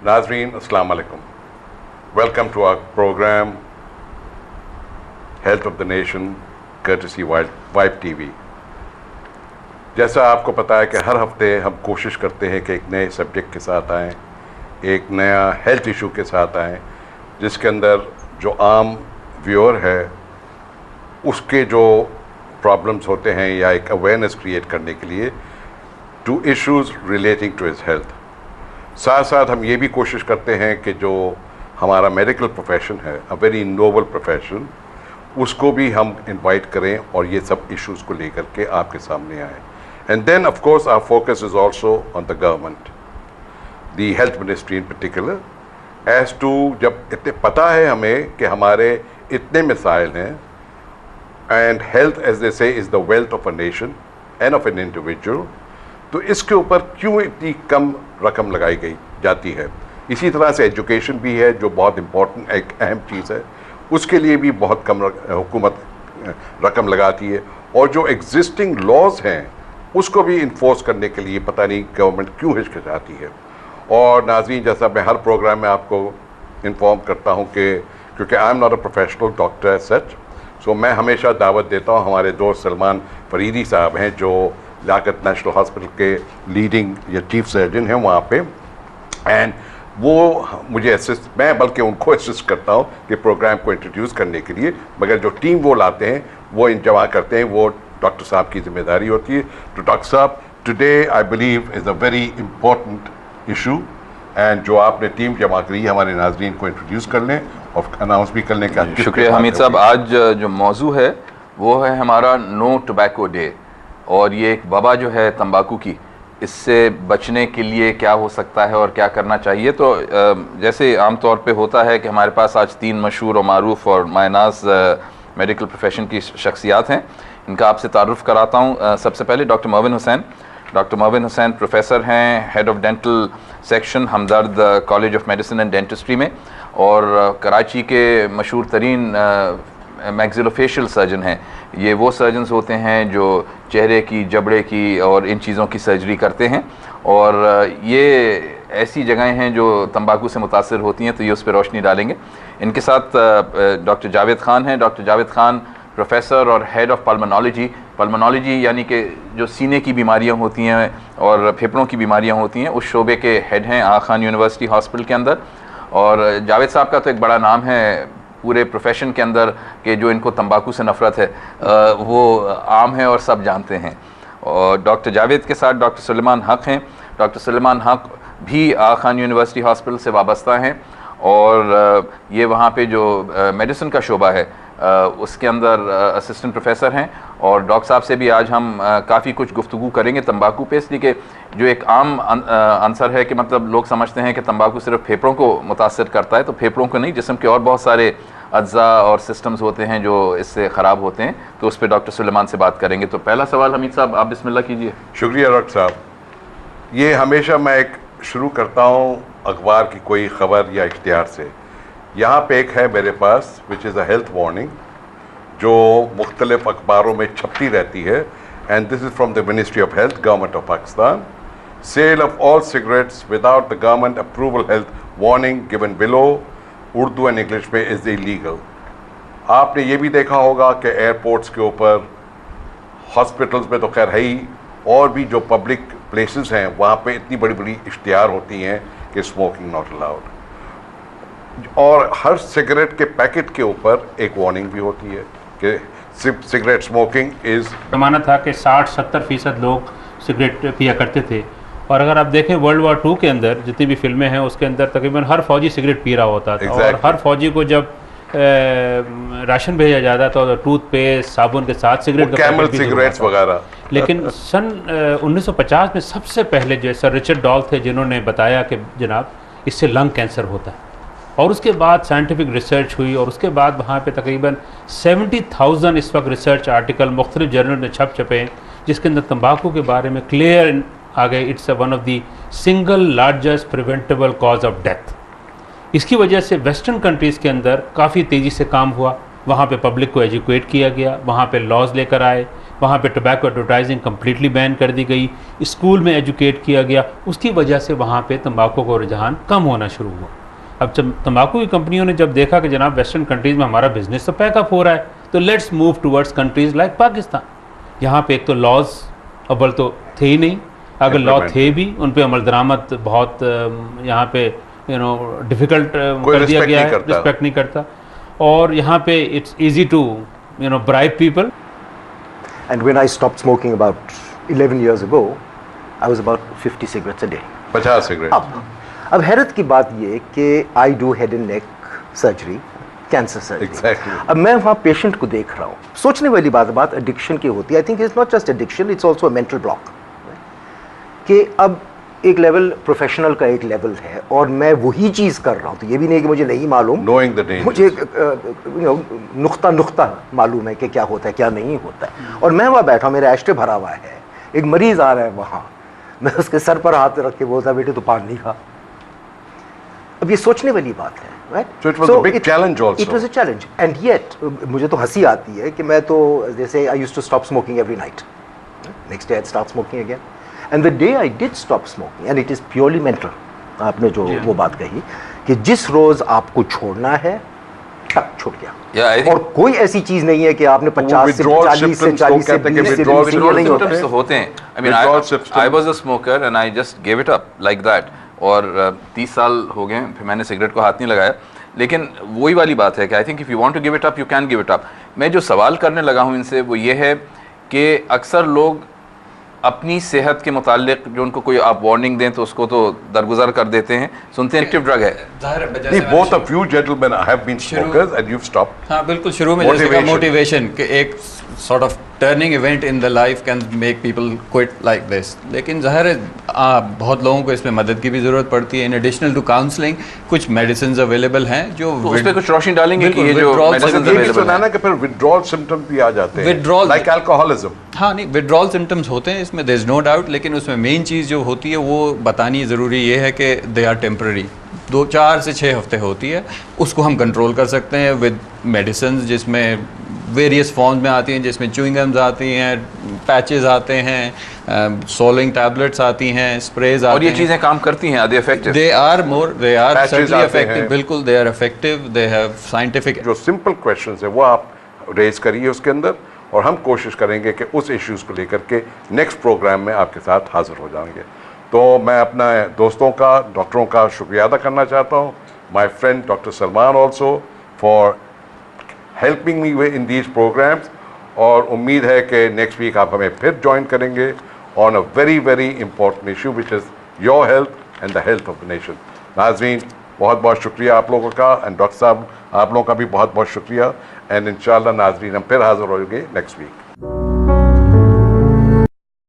नाजरीन अस्सलाम वालेकुम, welcome to our programme health of the nation courtesy vibe TV. जैसा आपको पता है कि हर हफ्ते हम कोशिश करते हैं कि एक नए सब्जेक्ट के साथ आएँ, एक नया हेल्थ इशू के साथ आएँ, जिसके अंदर जो आम व्यूअर है उसके जो प्रॉब्लम्स होते हैं या एक अवेयरनेस क्रिएट करने के लिए to issues relating to his health. साथ साथ हम ये भी कोशिश करते हैं कि जो हमारा मेडिकल प्रोफेशन है, अ वेरी नोबल प्रोफेशन, उसको भी हम इनवाइट करें और ये सब इश्यूज़ को लेकर के आपके सामने आए। And then of course our focus is also on the government, the health ministry in particular, as to जब इतने पता है हमें कि हमारे इतने मिसाइल हैं, एंड हेल्थ एज दे से is the wealth of a nation end of an individual, तो इसके ऊपर क्यों इतनी कम रकम लगाई गई जाती है। इसी तरह से एजुकेशन भी है जो बहुत इम्पोर्टेंट एक अहम चीज़ है, उसके लिए भी बहुत कम हुकूमत रकम लगाती है। और जो एग्जिस्टिंग लॉज हैं उसको भी इन्फोर्स करने के लिए पता नहीं गवर्नमेंट क्यों हिचकिचाती है। और नाज़रीन, जैसा मैं हर प्रोग्राम में आपको इन्फॉर्म करता हूँ कि क्योंकि I am not a professional doctor such, so मैं हमेशा दावत देता हूँ। हमारे दोस्त सलमान फरीदी साहब हैं जो लियाकत नेशनल हॉस्पिटल के लीडिंग या चीफ सर्जन हैं वहाँ पे, एंड वो मुझे असिस्ट, मैं बल्कि उनको असिस्ट करता हूँ कि प्रोग्राम को इंट्रोड्यूस करने के लिए, मगर जो टीम वो लाते हैं वो जमा करते हैं, वो डॉक्टर साहब की जिम्मेदारी होती है। तो डॉक्टर साहब, today I believe is a very important issue, and जो आपने टीम जमा करी है हमारे नाजरीन को इंट्रोड्यूस कर लें और अनाउंस भी कर लें। शुक्रिया हमीद साहब। आज जो मौजू है वो है हमारा नो टोबैको डे, और ये एक वबा जो है तंबाकू की, इससे बचने के लिए क्या हो सकता है और क्या करना चाहिए। तो जैसे आम तौर पे होता है कि हमारे पास आज 3 मशहूर और मारूफ और मायनाज मेडिकल प्रोफेशन की शख्सियात हैं, इनका आपसे तारुफ़ कराता हूँ। सबसे पहले doctor Mobin Hussain. Doctor Mobin Hussain professor हैं, head of dental section Hamdard college of medicine and dentistry में, और कराची के मशहूर तरीन मैक्सिलोफेशियल सर्जन हैं। ये वो सर्जन्स होते हैं जो चेहरे की, जबड़े की और इन चीज़ों की सर्जरी करते हैं, और ये ऐसी जगहें हैं जो तंबाकू से मुतासर होती हैं, तो ये उस पर रोशनी डालेंगे। इनके साथ डॉक्टर जावेद ख़ान हैं। डॉक्टर जावेद ख़ान प्रोफेसर और हेड ऑफ पल्मोनोलॉजी। पल्मोनोलॉजी यानी कि जो सीने की बीमारियां होती हैं और फेफड़ों की बीमारियां होती हैं, उस शोबे के हेड हैं आगा खान यूनिवर्सिटी हॉस्पिटल के अंदर। और जावेद साहब का तो एक बड़ा नाम है पूरे प्रोफेशन के अंदर कि जो इनको तंबाकू से नफ़रत है वो आम है और सब जानते हैं। और डॉक्टर जावेद के साथ डॉक्टर सुलेमान हक हैं। डॉक्टर सुलेमान हक भी आगा खान यूनिवर्सिटी हॉस्पिटल से वाबस्ता हैं, और ये वहाँ पे जो मेडिसिन का शोबा है उसके अंदर असिस्टेंट प्रोफेसर हैं। और डॉक्टर साहब से भी आज हम काफ़ी कुछ गुफ्तगू करेंगे तंबाकू पे, इसलिए कि जो एक आम आंसर है कि मतलब लोग समझते हैं कि तंबाकू सिर्फ फेफड़ों को मुतासर करता है, तो फेफड़ों को नहीं, जिस्म के और बहुत सारे अज्जा और सिस्टम्स होते हैं जो इससे ख़राब होते हैं, तो उस पर डॉक्टर सुलेमान से बात करेंगे। तो पहला सवाल हमीद साहब, आप बिस्मिल्लाह कीजिए। शुक्रिया डॉक्टर साहब। ये हमेशा मैं एक शुरू करता हूँ अखबार की कोई ख़बर या इख्तियार से। यहाँ पे एक है मेरे पास which is a health warning जो मुख्तलिफ अखबारों में छपती रहती है, and this is from the ministry of health, government of Pakistan. Sale of all cigarettes without the government approval, health warning given below, Urdu and English में, इज़ इलीगल। आपने ये भी देखा होगा कि एयरपोर्ट्स के ऊपर, हॉस्पिटल्स में तो खैर है ही, और भी जो पब्लिक प्लेसेस हैं वहाँ पे इतनी बड़ी बड़ी इश्तिहार होती हैं कि स्मोकिंग नॉट अलाउड, और हर सिगरेट के पैकेट के ऊपर एक वार्निंग भी होती है कि सिगरेट स्मोकिंग इज़। ज़माना था कि 60-70% लोग सिगरेट पिया करते थे, और अगर आप देखें वर्ल्ड वॉर 2 के अंदर जितनी भी फिल्में हैं उसके अंदर तकरीबन हर फौजी सिगरेट पी रहा होता था। और हर फौजी को जब राशन भेजा जाता था तो टूथपेस्ट, साबुन के साथ सिगरेट, कैमल सिगरेट्स वगैरह। लेकिन सन 1950 में सबसे पहले जो सर रिचर्ड डॉल थे जिन्होंने बताया कि जनाब इससे लंग कैंसर होता है, और उसके बाद साइंटिफिक रिसर्च हुई, और उसके बाद वहाँ पे तकरीबन 70,000 इस वक्त रिसर्च आर्टिकल मुख्तलिफ जर्नल में छपे हैं जिसके अंदर तंबाकू के बारे में क्लियर आ गए, it's one of the single largest preventable cause of death. इसकी वजह से वेस्टर्न कंट्रीज़ के अंदर काफ़ी तेज़ी से काम हुआ, वहाँ पे पब्लिक को एजुकेट किया गया, वहाँ पे लॉज लेकर आए, वहाँ पे टोबैको एडवर्टाइजिंग कम्प्लीटली बैन कर दी गई, स्कूल में एजुकेट किया गया, उसकी वजह से वहाँ पे तंबाकू का रुझान कम होना शुरू हुआ। अब जब तंबाकू की कंपनियों ने जब देखा कि जनाब वेस्टर्न कंट्रीज़ में हमारा बिजनेस तो पैकअप हो रहा है, तो let's move towards countries like Pakistan. यहाँ पे एक तो लॉज अव्वल तो थे ही नहीं, अगर लॉ थे भी उन पे अमल दरामद बहुत यहाँ पे डिफ़िकल्ट कर दिया गया है, रिस्पेक्ट नहीं करता, और यहाँ पे it's easy to bribe people. And when I stopped smoking about 11 years ago, I was about 50 cigarettes a day. 50 cigarette. अब हैरत की बात ये कि I do head and neck surgery, cancer surgery. Exactly. अब मैं वहाँ पेशेंट को देख रहा हूँ, सोचने वाली बात एडिक्शन की होती है। I think it's not just addiction, it's also a mental block, कि अब एक लेवल प्रोफेशनल का एक लेवल है और मैं वही चीज़ कर रहा हूँ, तो ये भी नहीं कि मुझे नहीं मालूम, Knowing the dangers. मुझे नुक्ता मालूम है कि क्या होता है क्या नहीं होता है। और मैं वहाँ बैठा, मेरा एस्ट्रे भरा हुआ है, एक मरीज आ रहा है वहाँ, मैं उसके सर पर हाथ रख के बोलता, बेटे तो पान नहीं खा। अब ये सोचने वाली बात है, right? So it was a big challenge also. It was a challenge, and yet मुझे तो हंसी आती है कि मैं तो जैसे I used to stop smoking every night. Next day I'd start smoking again. And the day I did stop smoking, and it is purely mental, आपने जो वो बात कही कि जिस रोज आपको छोड़ना है टक छूट गया, और कोई ऐसी चीज नहीं है कि आपने 50 से 40 से 20 से नहीं होते होते हैं। I mean, I was a smoker and I just gave it up like that. और 30 साल हो गए फिर मैंने सिगरेट को हाथ नहीं लगाया, लेकिन वही वाली बात है कि I think if you want to give it up you can give it up. मैं जो सवाल करने लगा हूँ इनसे वो ये है कि अक्सर लोग अपनी सेहत के मुतालिक जो उनको कोई आप वार्निंग दें तो उसको तो दरगुजर कर देते हैं, सुनते हैं एक्टिव ड्रग है। नहीं, both of you gentlemen have been smokers and you've stopped. हाँ बिल्कुल, शुरू में जैसे मोटिवेशन कि एक sort of turning event in the life can make people quit like this, लेकिन ज़ाहिर है बहुत लोगों को इसमें मदद की भी ज़रूरत पड़ती है। इन एडिशनल टू काउंसलिंग कुछ मेडिसिन अवेलेबल हैं जो तो उस पर कुछ रोशनी डालेंगे कि ये जो मेडिसिन अवेलेबल हैं कि फिर विड्रॉल सिम्टम्स भी आ जाते हैं, विड्रॉल लाइक अल्कोहलिज्म। हाँ नहीं, विड्रॉल सिम्टम्स होते हैं इसमें, देयर इज नो डाउट, लेकिन उसमें मेन चीज़ जो होती है वो बतानी ज़रूरी ये है कि दे आर टेम्पररी, 4 से 6 हफ्ते होती है, उसको हम कंट्रोल कर सकते हैं विद मेडिसिन जिसमें वेरियस फॉर्म्स में आती हैं, जिसमें च्युइंग गम्स आती हैं, पैचेस आते हैं, सोलिंग टैबलेट्स आती हैं, स्प्रेज आती हैं। और ये चीज़ें काम करती हैं, are they effective? They are certainly effective, बिल्कुल they are effective, they have scientific. जो सिंपल क्वेश्चंस है वो आप रेज करिए उसके अंदर, और हम कोशिश करेंगे कि उस इश्यूज़ को लेकर के नेक्स्ट प्रोग्राम में आपके साथ हाजिर हो जाएंगे। तो मैं अपना दोस्तों का, डॉक्टरों का शुक्रिया अदा करना चाहता हूँ, my friend doctor Salman also for helping me in these programmes, और उम्मीद है कि नेक्स्ट वीक आप हमें फिर ज्वाइन करेंगे on a very very important issue which is your health and the health of the nation. नाज़रीन, बहुत बहुत शुक्रिया आप लोगों का, एंड डॉक्टर साहब आप लोगों का भी बहुत बहुत शुक्रिया, एंड इंशाअल्लाह नाज़रीन हम फिर हाज़िर होंगे नेक्स्ट वीक।